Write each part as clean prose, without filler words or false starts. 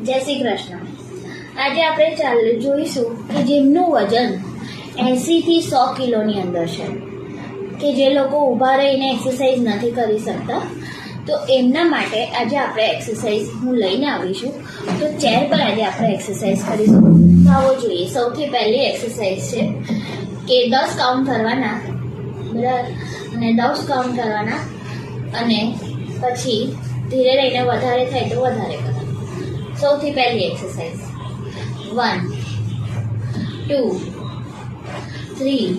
જય શ્રી કૃષ્ણ. આજે આપણે જોઈશું કે જેમનું વજન 80 થી 100 કિલોની અંદર છે, કે જે લોકો ઊભા રહીને એક્સરસાઇઝ નથી કરી શકતા, તો એમના માટે આજે આપણે એક્સરસાઇઝ હું લઈને આવીશું. તો ચેર પર આજે આપણે એક્સરસાઇઝ કરીશું. આવો જોઈએ. સૌથી પહેલી એક્સરસાઇઝ છે કે 10 કાઉન્ટ કરવાના, બરાબર, અને 10 કાઉન્ટ કરવાના, અને પછી ધીરે રહીને વધારે થાય તો વધારે કરવાનું. સૌથી પહેલી એક્સરસાઇઝ 1 2 3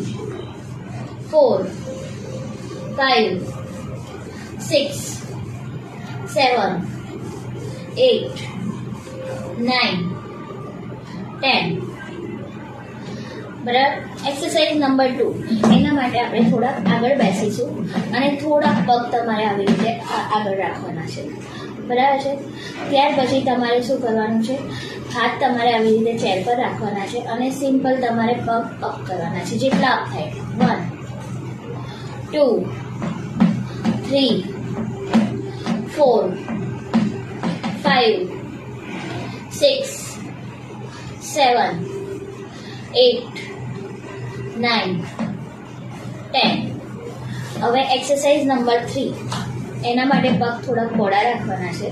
4 5 6 7 8 9 10. બરાબર. Exercise number 2. એના માટે આપણે થોડાક આગળ બેસીશું અને થોડાક પગ તમારે આવી રીતે આગળ રાખવાના છે, બરાબર છે. ત્યાર પછી તમારે શું કરવાનું છે, હાથ તમારે આવી રીતે ચેર પર રાખવાના છે અને સિમ્પલ તમારે પગ અપ કરવાના છે, જેટલા અપ થાય. 1 2 3 4 5 6 7 8 9 10. હવે એક્સરસાઇઝ નંબર 3. એના માટે પગ થોડાક પોળા રાખવાના છે,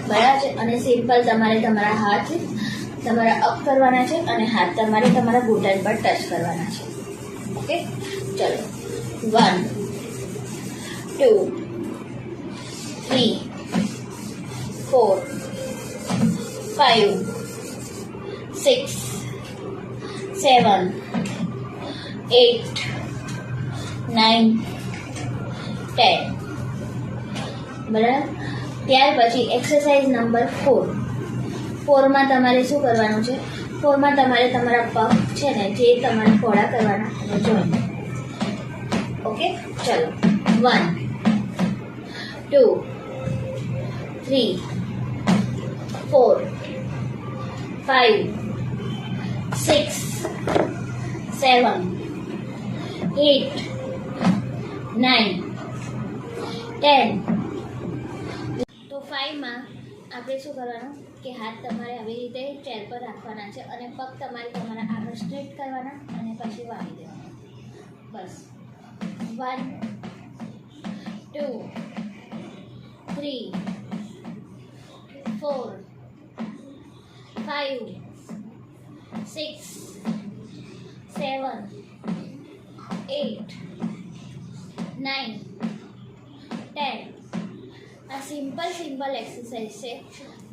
બરાબર છે, અને સિમ્પલ તમારે તમારા હાથ તમારા અપ કરવાના છે અને હાથ તમારે તમારા ઘૂંટણ પર ટચ કરવાના છે. ઓકે, ચલો. 1 2 3 4 5 6 7 8 9 10. બરાબર. ત્યાર પછી એક્સરસાઇઝ નંબર 4. 4માં તમારે શું કરવાનું છે, 4માં તમારે તમારા પગ છે ને જે તમારે પોળા કરવાના અને જોઈન્ટ. ઓકે, ચલો. 1 2 3 4 5 6 7 8 9 10. તો 5માં આપણે શું કરવાનું કે હાથ તમારે આવી રીતે ચેર પર રાખવાના છે અને પગ તમારે તમારા આગળ સ્ટ્રેટ કરવાના અને પછી વાળી દેવાના. બસ. 1 2 3 4 5 6 7 8 9 10. આ સિમ્પલ એક્સરસાઇઝ છે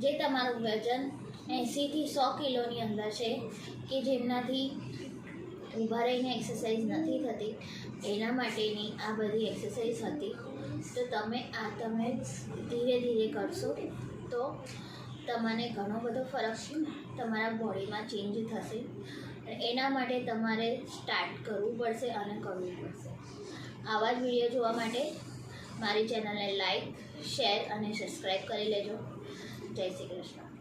જે તમારું વજન 80 થી 100 કિલોની અંદર છે, કે જેમનાથી ઊભા રહીને એક્સરસાઇઝ નથી થતી, એના માટેની આ બધી એક્સરસાઇઝ હતી. તો તમે ધીરે ધીરે કરશો તો તમને ઘણો બધો ફરક તમારા બોડીમાં ચેન્જ થશે. એના માટે તમારે સ્ટાર્ટ કરવું પડશે અને કરવું પડશે. આવા જ વિડીયો જોવા માટે મારી ચેનલને લાઈક, શેર અને સબસ્ક્રાઈબ કરી લેજો. જય શ્રી કૃષ્ણ.